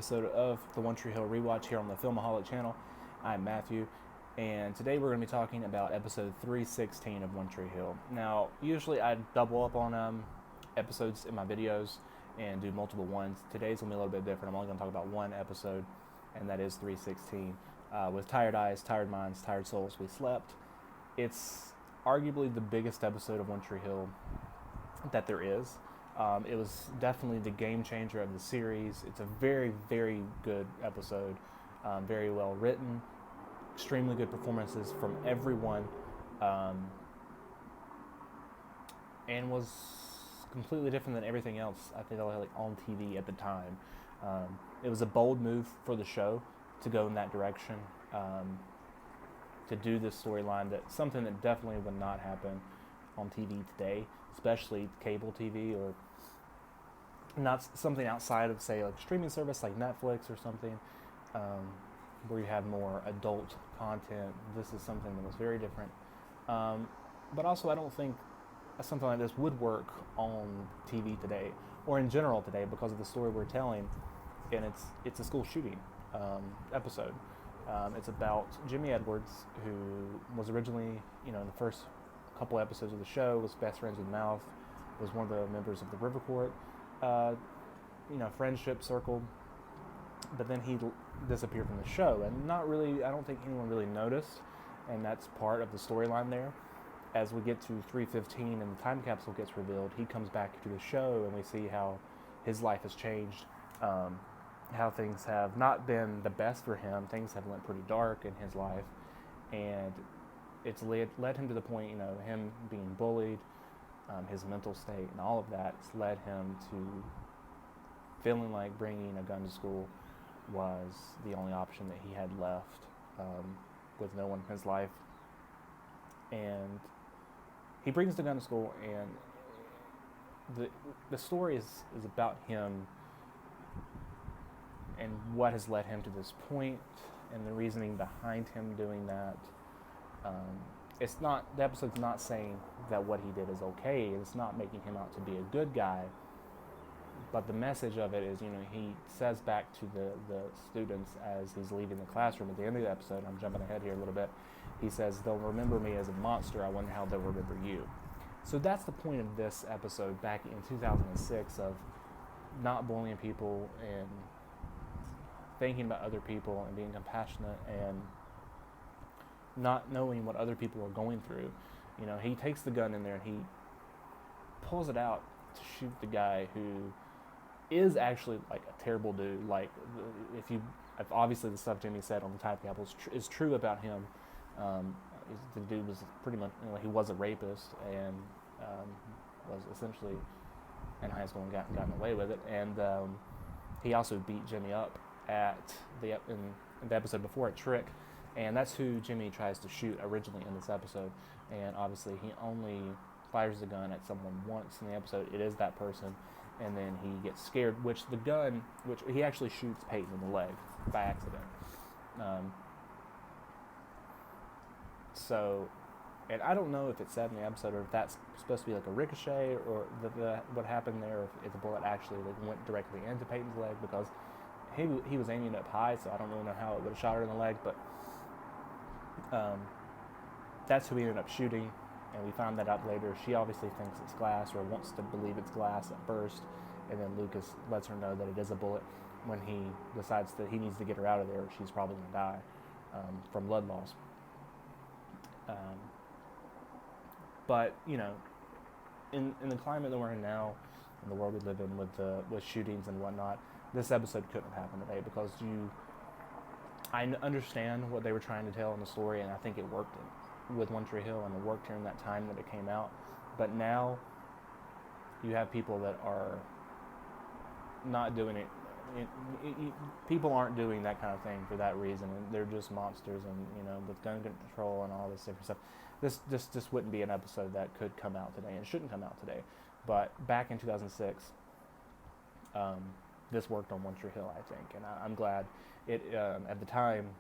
episode of the One Tree Hill Rewatch here on the Filmaholic channel. I'm Matthew, and today we're going to be talking about episode 316 of One Tree Hill. Now, usually I double up on episodes in my videos and do multiple ones. Today's going to be a little bit different. I'm only going to talk about one episode, and that is 316. With tired eyes, tired minds, tired souls, we slept. It's arguably the biggest episode of One Tree Hill that there is. It was definitely the game changer of the series. It's a very, very good episode. Very well written. Extremely good performances from everyone. And was completely different than everything else I think like on TV at the time. It was a bold move for the show to go in that direction. To do this storyline, that something that definitely would not happen on TV today, especially cable TV, or not something outside of, say, like streaming service like Netflix or something, where you have more adult content. This is something that was very different. But also, I don't think something like this would work on TV today, or in general today, because of the story we're telling, and it's a school shooting episode. It's about Jimmy Edwards, who was originally, in the first couple episodes of the show, was best friends with Mouth, was one of the members of the River Court, friendship circle, but then he disappeared from the show, and I don't think anyone really noticed, and that's part of the storyline there. As we get to 3:15 and the time capsule gets revealed, he comes back to the show, and we see how his life has changed, how things have not been the best for him. Things have went pretty dark in his life, and it's led him to the point, him being bullied, his mental state, and all of that's led him to feeling like bringing a gun to school was the only option that he had left, with no one in his life. And he brings the gun to school, and the story is about him and what has led him to this point, and the reasoning behind him doing that. The episode's not saying that what he did is okay. It's not making him out to be a good guy. But the message of it is, he says back to the students as he's leaving the classroom at the end of the episode, I'm jumping ahead here a little bit, he says, "They'll remember me as a monster. I wonder how they'll remember you." So that's the point of this episode back in 2006, of not bullying people and thinking about other people and being compassionate and not knowing what other people are going through. He takes the gun in there and he pulls it out to shoot the guy who is actually like a terrible dude. Like, if obviously the stuff Jimmy said on the time capsule is true about him. The dude was pretty much, he was a rapist, and was essentially in high school and gotten away with it. And he also beat Jimmy up in the episode before at Trick, and that's who Jimmy tries to shoot originally in this episode. And obviously he only fires the gun at someone once in the episode. It is that person, and then he gets scared, which he actually shoots Peyton in the leg by accident. And I don't know if it's said in the episode, or if that's supposed to be like a ricochet, or what happened there, if the bullet actually went directly into Peyton's leg, because he was aiming up high, so I don't really know how it would have shot her in the leg. But that's who he ended up shooting, and we found that out later. She obviously thinks it's glass, or wants to believe it's glass at first, and then Lucas lets her know that it is a bullet when he decides that he needs to get her out of there, or she's probably going to die from blood loss. But in the climate that we're in now, in the world we live in, with shootings and whatnot, this episode couldn't have happened today, because I understand what they were trying to tell in the story, and I think it worked with One Tree Hill, and it worked during that time that it came out. But now you have people that are not doing it. People aren't doing that kind of thing for that reason, and they're just monsters, and with gun control and all this different stuff. This wouldn't be an episode that could come out today, and shouldn't come out today. But back in 2006, this worked on One Tree Hill, I think, and I'm glad it. At the time,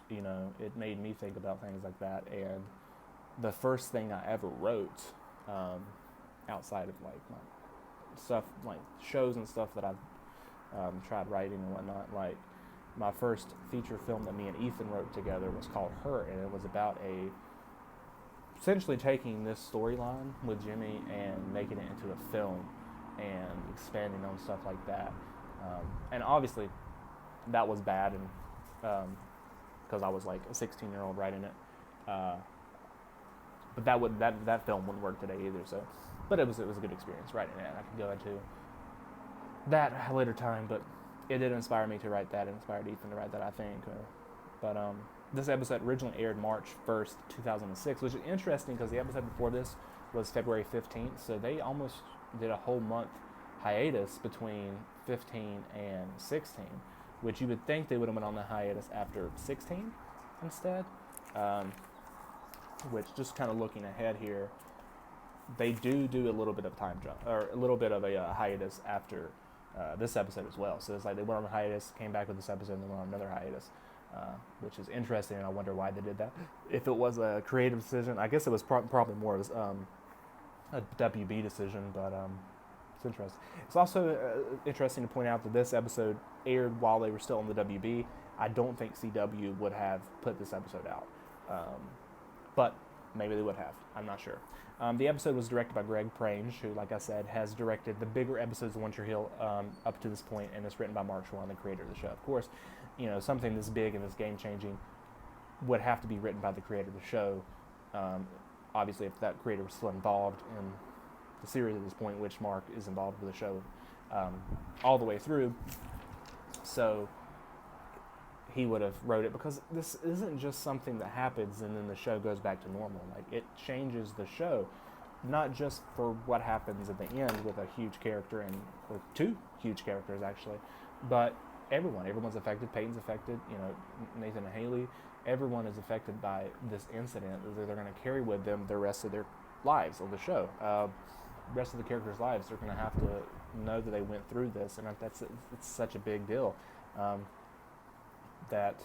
it made me think about things like that. And the first thing I ever wrote, outside of like my stuff, like shows and stuff that I've tried writing and whatnot. Like, my first feature film that me and Ethan wrote together was called Her, and it was about essentially taking this storyline with Jimmy and making it into a film and expanding on stuff like that. And obviously, that was bad, and because I was like a 16-year-old writing it. But that film wouldn't work today either. So, but it was a good experience writing it. I can go into that at a later time, but it did inspire me to write that. It inspired Ethan to write that, I think. But this episode originally aired March 1st, 2006, which is interesting because the episode before this was February 15th. So they almost did a whole month hiatus between 15 and 16, which you would think they would have went on the hiatus after 16 instead. Which, just kind of looking ahead here, they do a little bit of time jump, or a little bit of a hiatus after this episode as well. So it's like they went on a hiatus, came back with this episode, and then went on another hiatus, which is interesting, and I wonder why they did that. If it was a creative decision, I guess it was probably more of a WB decision, but it's interesting. It's also interesting to point out that this episode aired while they were still on the WB. I don't think CW would have put this episode out. But maybe they would have. I'm not sure. The episode was directed by Greg Prange, who, like I said, has directed the bigger episodes of One Tree Hill up to this point, and it's written by Mark Schwann, the creator of the show. Of course, something this big and this game-changing would have to be written by the creator of the show. Obviously, if that creator was still involved in the series at this point, which Mark is involved with the show all the way through. So he would have wrote it, because this isn't just something that happens and then the show goes back to normal. Like, it changes the show, not just for what happens at the end with a huge character, or two huge characters actually, but everyone's affected. Peyton's affected, Nathan and Haley, everyone is affected by this incident that they're going to carry with them the rest of their lives on the show. The rest of the characters' lives, they're going to have to know that they went through this, and it's such a big deal. That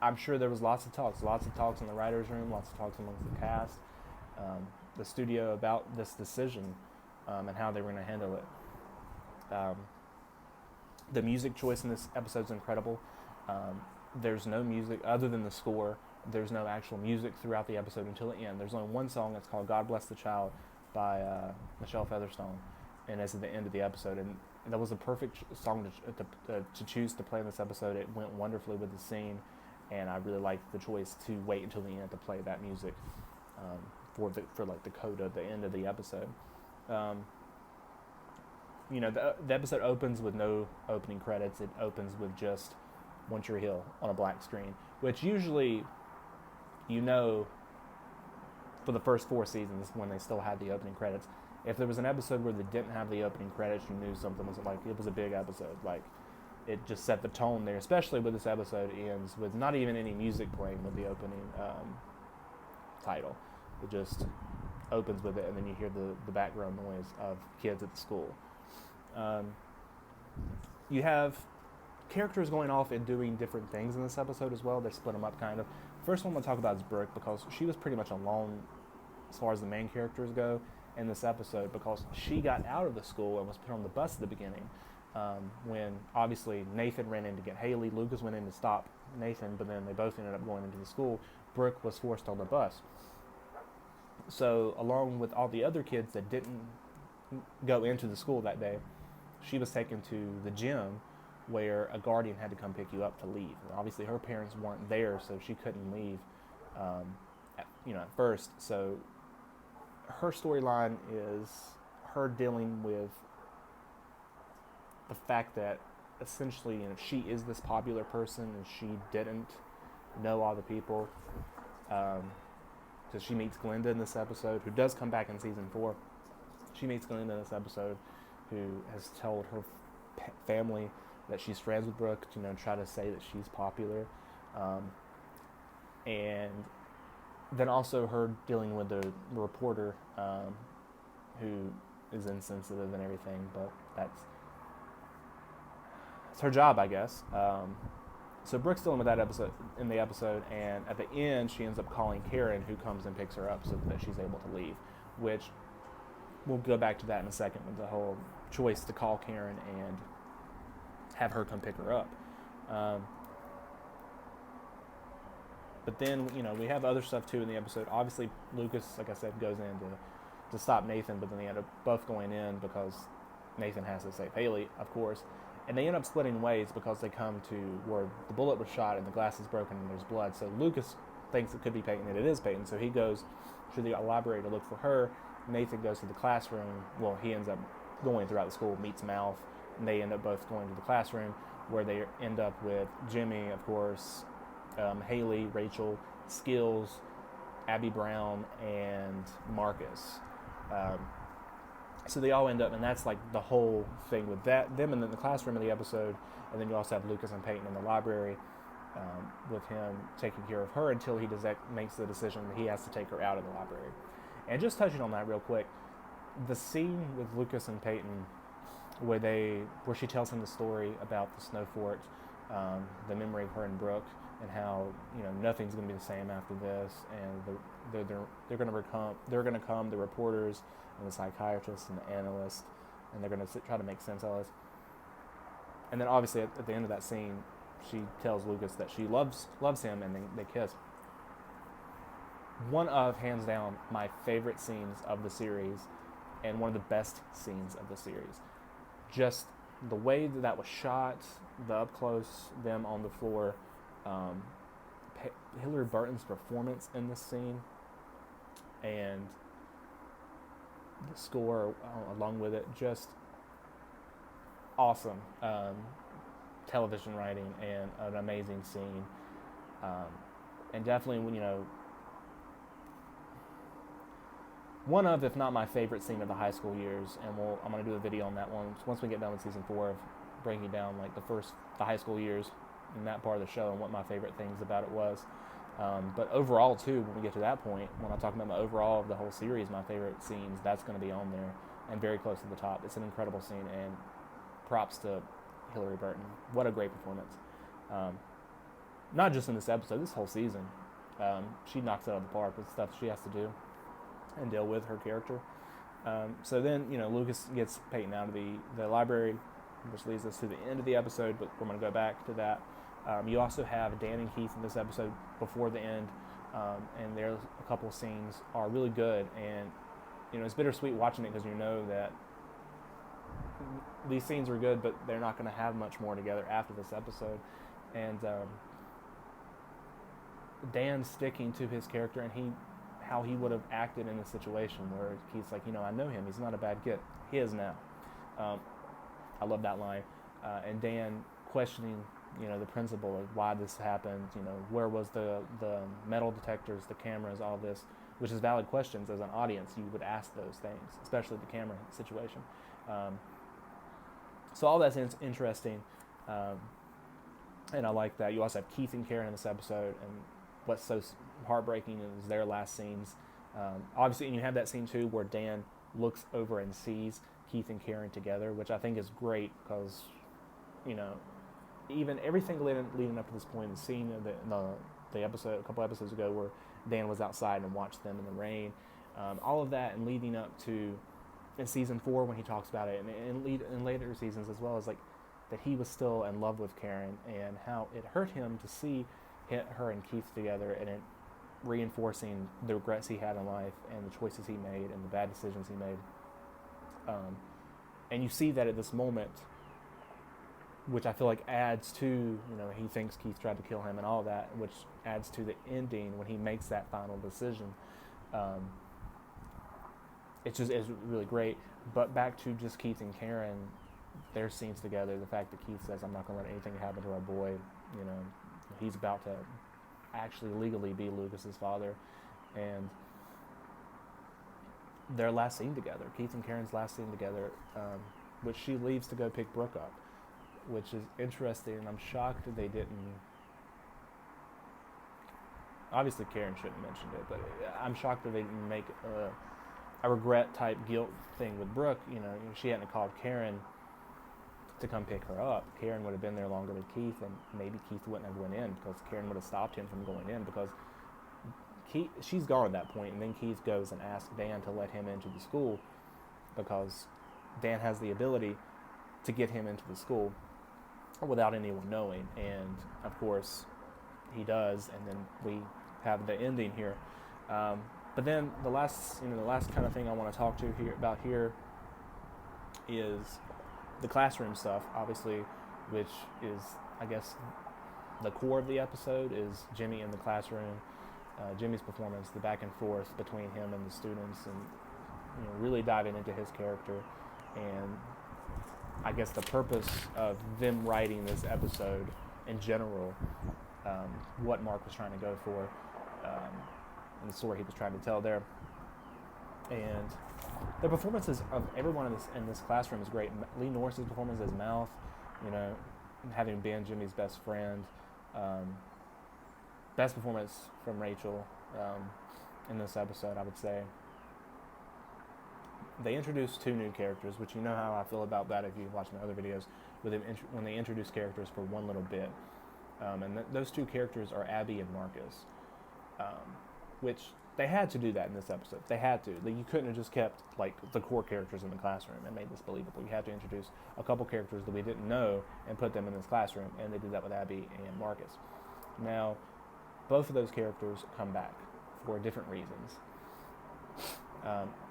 I'm sure there was lots of talks in the writer's room, lots of talks amongst the cast, the studio, about this decision and how they were going to handle it. The music choice in this episode is incredible. There's no music other than the score. There's no actual music throughout the episode until the end. There's only one song that's called "God Bless the Child" by Michelle Featherstone, and it's at the end of the episode. And that was a perfect song to choose to play in this episode. It went wonderfully with the scene, and I really liked the choice to wait until the end to play that music for the coda at the end of the episode. The episode opens with no opening credits. It opens with just One Tree Hill on a black screen, which usually, for the first 4 seasons, when they still had the opening credits. If there was an episode where they didn't have the opening credits, you knew something was it was a big episode. Like, it just set the tone there, especially with this episode ends with not even any music playing with the opening title. It just opens with it, and then you hear the background noise of kids at the school. You have characters going off and doing different things in this episode as well. They split them up kind of. First one I'm going to talk about is Brooke, because she was pretty much alone as far as the main characters go in this episode, because she got out of the school and was put on the bus at the beginning when obviously Nathan ran in to get Haley. Lucas went in to stop Nathan, but then they both ended up going into the school. Brooke was forced on the bus. So along with all the other kids that didn't go into the school that day, she was taken to the gym where a guardian had to come pick you up to leave. And obviously her parents weren't there, so she couldn't leave at first. So her storyline is her dealing with the fact that essentially, she is this popular person and she didn't know all the people. So she meets Glenda in this episode, who does come back in season 4. She meets Glenda in this episode, who has told her family that she's friends with Brooke to try to say that she's popular. And then also her dealing with the reporter who is insensitive and everything, but that's her job, I guess. So Brooke's dealing with that in the episode, and at the end she ends up calling Karen, who comes and picks her up so that she's able to leave, which we'll go back to that in a second with the whole choice to call Karen and have her come pick her up. But then, we have other stuff too in the episode. Obviously, Lucas, like I said, goes in to stop Nathan, but then they end up both going in because Nathan has to save Haley, of course. And they end up splitting ways because they come to where the bullet was shot and the glass is broken and there's blood. So Lucas thinks it could be Peyton, and it is Peyton. So he goes to the library to look for her. Nathan goes to the classroom. Well, he ends up going throughout the school, meets Mouth, and they end up both going to the classroom where they end up with Jimmy, of course, Haley, Rachel, Skills, Abby Brown, and Marcus. So they all end up, and that's like the whole thing with them in the classroom of the episode, and then you also have Lucas and Peyton in the library with him taking care of her until he makes the decision that he has to take her out of the library. And just touching on that real quick, the scene with Lucas and Peyton where she tells him the story about the snow fort, the memory of her and Brooke, and how nothing's going to be the same after this, and they're going to come the reporters and the psychiatrists and the analysts, and they're going to try to make sense of this. And then obviously at the end of that scene, she tells Lucas that she loves him, and they kiss. One of, hands down, my favorite scenes of the series, and one of the best scenes of the series. Just the way that was shot, the up close, them on the floor, Hillary Burton's performance in this scene, and the score along with it, just awesome. Television writing and an amazing scene, and definitely one of, if not my favorite scene of the high school years, and I'm going to do a video on that one once we get done with season 4 of breaking down like the high school years in that part of the show and what my favorite things about it was. But overall too, when we get to that point, when I'm talking about the overall of the whole series, my favorite scenes, that's going to be on there and very close to the top. It's an incredible scene, and props to Hillary Burton. What a great performance. Not just in this episode, this whole season. She knocks it out of the park with stuff she has to do and deal with her character. So then, Lucas gets Peyton out of the library, which leads us to the end of the episode, but we're going to go back to that. You also have Dan and Keith in this episode before the end, and there's a couple of scenes are really good, and it's bittersweet watching it because you know that these scenes are good, but they're not going to have much more together after this episode. And Dan sticking to his character and how he would have acted in a situation where Keith's like, I know him, he's not a bad kid. He is now. I love that line. And Dan questioning, the principal of why this happened, where was the metal detectors, the cameras, all this, which is valid questions. As an audience, you would ask those things, especially the camera situation. So all that's interesting, and I like that. You also have Keith and Karen in this episode, and what's so heartbreaking is their last scenes. Obviously, and you have that scene too where Dan looks over and sees Keith and Karen together, which I think is great because, even everything leading up to this point, the scene of the episode, a couple episodes ago, where Dan was outside and watched them in the rain, all of that, and leading up to in season 4 when he talks about it, and in later seasons as well, as like that he was still in love with Karen, and how it hurt him to see her and Keith together, and it reinforcing the regrets he had in life and the choices he made and the bad decisions he made. And you see that at this moment, which I feel like adds to, he thinks Keith tried to kill him and all that, which adds to the ending when he makes that final decision. It's really great. But back to just Keith and Karen, their scenes together, the fact that Keith says, I'm not going to let anything happen to our boy, he's about to actually legally be Lucas's father, and their last scene together, Keith and Karen's last scene together, which she leaves to go pick Brooke up, which is interesting, and I'm shocked that they didn't. Obviously, Karen shouldn't have mentioned it, but I'm shocked that they didn't make a regret type guilt thing with Brooke. She hadn't called Karen to come pick her up. Karen would have been there longer with Keith, and maybe Keith wouldn't have went in because Karen would have stopped him from going in, because she's gone at that point, and then Keith goes and asks Dan to let him into the school because Dan has the ability to get him into the school. without anyone knowing. And of course, he does, and then we have the ending here. But then the last kind of thing I want to talk to here is the classroom stuff, obviously, which is, I guess, the core of the episode is Jimmy in the classroom, Jimmy's performance, the back and forth between him and the students, and really diving into his character. And I guess the purpose of them writing this episode in general, what Mark was trying to go for, and the story he was trying to tell there. And the performances of everyone in this classroom is great. Lee Norris's performance as Mouth, having been Jimmy's best friend. Best performance from Rachel in this episode, I would say. They introduced 2 new characters, which you know how I feel about that if you've watched my other videos, when they introduce characters for one little bit. And those 2 characters are Abby and Marcus, which they had to do that in this episode. They had to. You couldn't have just kept the core characters in the classroom and made this believable. You had to introduce a couple characters that we didn't know and put them in this classroom, and they did that with Abby and Marcus. Now, both of those characters come back for different reasons.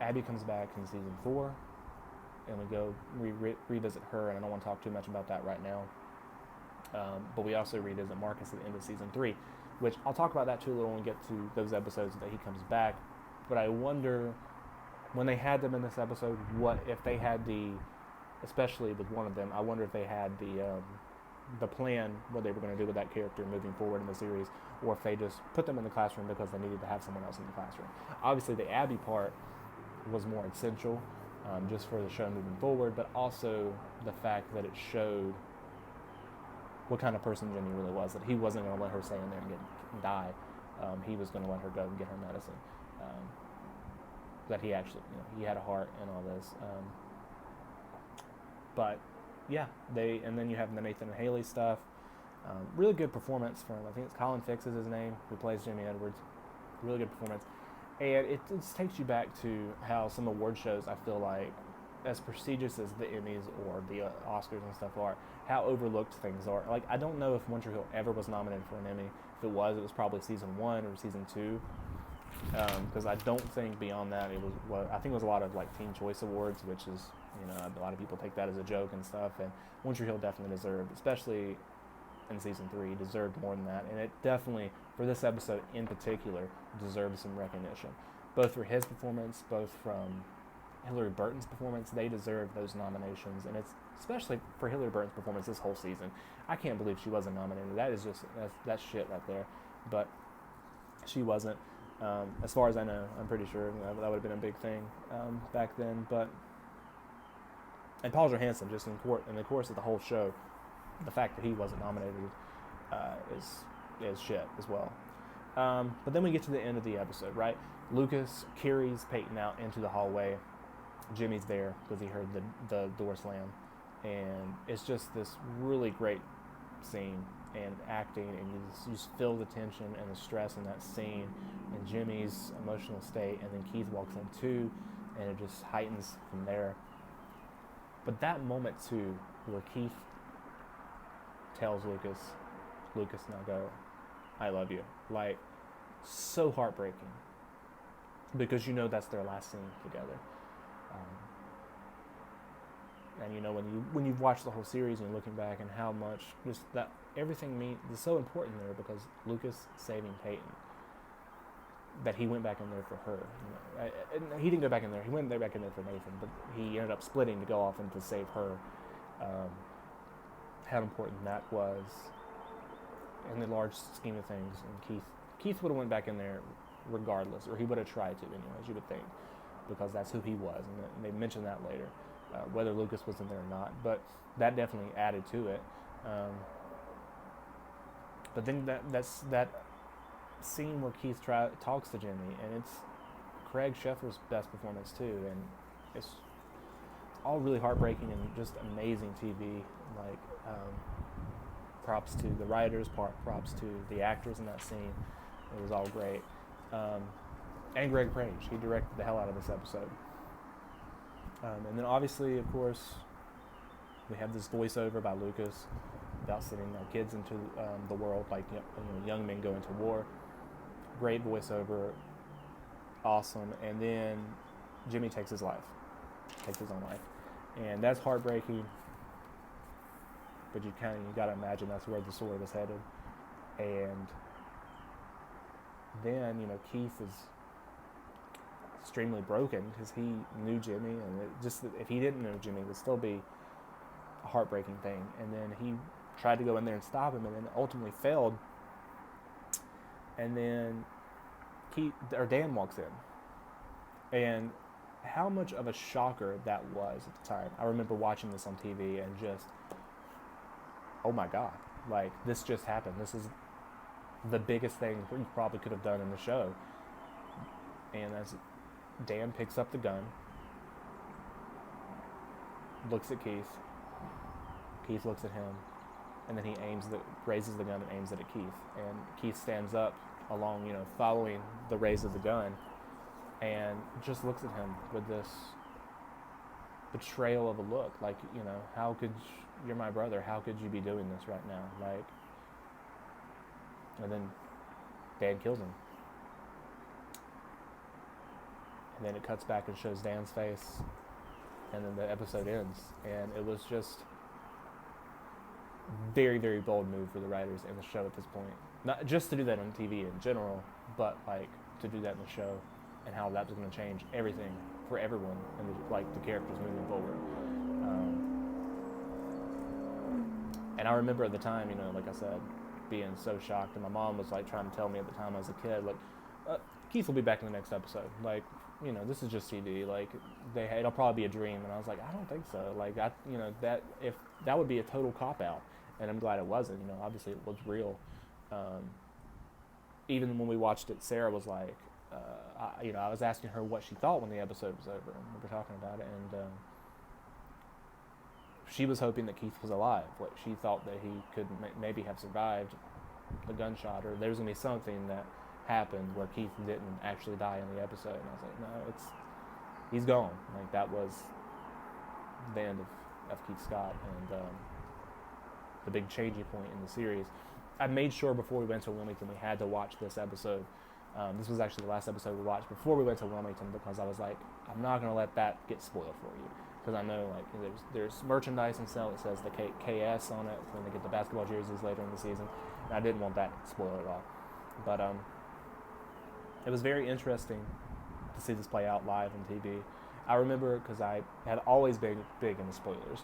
Abby comes back in season 4, and we go revisit her, and I don't want to talk too much about that right now. But we also revisit Marcus at the end of season 3, which I'll talk about that too a little when we get to those episodes that he comes back. But I wonder, when they had them in this episode, what if they had especially with one of them, I wonder if they had the plan, what they were going to do with that character moving forward in the series, or if they just put them in the classroom because they needed to have someone else in the classroom. Obviously, the Abby part was more essential just for the show moving forward, but also the fact that it showed what kind of person Jimmy really was, that he wasn't going to let her stay in there and die. He was going to let her go and get her medicine. That he actually, he had a heart and all this. But yeah, and then you have the Nathan and Haley stuff. Really good performance from, I think it's Colin Fix is his name, who plays Jimmy Edwards. Really good performance. And it just takes you back to how some award shows, I feel like, as prestigious as the Emmys or the Oscars and stuff are, how overlooked things are. I don't know if One Tree Hill ever was nominated for an Emmy. If it was probably season 1 or season 2. Because I don't think beyond that it was. I think it was a lot of Teen Choice Awards, which is, a lot of people take that as a joke and stuff. And One Tree Hill definitely deserved, especially in season 3, deserved more than that. And it definitely, for this episode in particular, deserved some recognition, both for his performance, both from Hillary Burton's performance. They deserve those nominations, and it's especially for Hillary Burton's performance this whole season. I can't believe she wasn't nominated. That is that's shit right there. But she wasn't. As far as I know, I'm pretty sure that would have been a big thing back then. And Paul Johansson, just in the course of the whole show, the fact that he wasn't nominated is shit as well. But then we get to the end of the episode, right? Lucas carries Peyton out into the hallway. Jimmy's there because he heard the door slam. And it's just this really great scene and acting, and you just feel the tension and the stress in that scene and Jimmy's emotional state, and then Keith walks in too, and it just heightens from there. But that moment too, where Keith tells Lucas, now go, I love you. So heartbreaking. Because that's their last scene together. And when you've watched the whole series and you're looking back and how much just that everything is so important there, because Lucas saving Peyton, that he went back in there for her. He didn't go back in there. He went back in there for Nathan, but he ended up splitting to go off and to save her. How important that was in the large scheme of things. And Keith would have went back in there regardless, or he would have tried to anyways, you would think, because that's who he was, and they mentioned that later, whether Lucas was in there or not. But that definitely added to it. But then that scene where Keith talks to Jimmy, and it's Craig Sheffer's best performance too, and it's all really heartbreaking and just amazing TV. Props to the writers, props to the actors in that scene. It was all great. And Greg Page, he directed the hell out of this episode. And then obviously, of course, we have this voiceover by Lucas, about sending their kids into the world, like young men go into war. Great voiceover, awesome. And then Jimmy takes his own life, and that's heartbreaking. But you got to imagine that's where the story was headed. And then Keith is extremely broken because he knew Jimmy, and if he didn't know Jimmy, it would still be a heartbreaking thing. And then he tried to go in there and stop him, and then ultimately failed. And then Dan walks in, and how much of a shocker that was at the time. I remember watching this on TV and just, oh my God, like this just happened. This is the biggest thing you probably could have done in the show. And as Dan picks up the gun, looks at Keith looks at him, and then he raises the gun and aims it at Keith. And Keith stands up along, following the raise of the gun, and just looks at him with this betrayal of a look, like, how could you're my brother, how could you be doing this right now? Like, and then Dan kills him. And then it cuts back and shows Dan's face, and then the episode ends. And it was just very, very bold move for the writers in the show at this point. Not just to do that on TV in general, but like to do that in the show, and how that was going to change everything for everyone and the characters moving forward. And I remember at the time, like I said, being so shocked, and my mom was like trying to tell me at the time I was a kid, like, Keith will be back in the next episode. Like, this is just TV. Like, it'll probably be a dream. And I was like, I don't think so. Like, that would be a total cop out. And I'm glad it wasn't. Obviously it was real. Even when we watched it, Sarah was like, I was asking her what she thought when the episode was over, and we were talking about it, and she was hoping that Keith was alive. Like, she thought that he could maybe have survived the gunshot, or there was going to be something that happened where Keith didn't actually die in the episode. And I was like, no, he's gone. Like, that was the end of Keith Scott, and the big changing point in the series. I made sure before we went to Wilmington we had to watch this episode. This was actually the last episode we watched before we went to Wilmington, because I was like, I'm not going to let that get spoiled for you. Because I know, like, there's merchandise and sale that says the KS on it when they get the basketball jerseys later in the season, and I didn't want that spoiled at all. But it was very interesting to see this play out live on TV. I remember, because I had always been big into spoilers,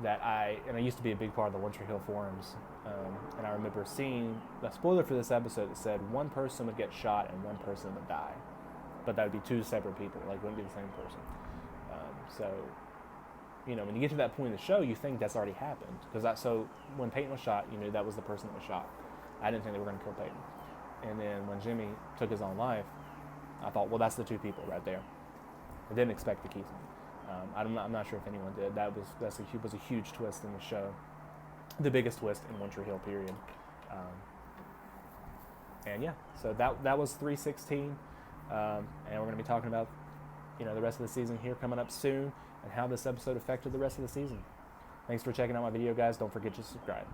that I used to be a big part of the One Tree Hill forums, and I remember seeing the spoiler for this episode that said one person would get shot and one person would die, but that would be two separate people, like, wouldn't be the same person. So, when you get to that point in the show, you think that's already happened, so when Peyton was shot, you knew that was the person that was shot. I didn't think they were going to kill Peyton. And then when Jimmy took his own life, I thought, well, that's the two people right there. I didn't expect the Keith one. I'm not sure if anyone did. That was a huge twist in the show, the biggest twist in One Tree Hill, period. And yeah, so that was 316, and we're going to be talking about the rest of the season here coming up soon, and how this episode affected the rest of the season. Thanks for checking out my video, guys. Don't forget to subscribe.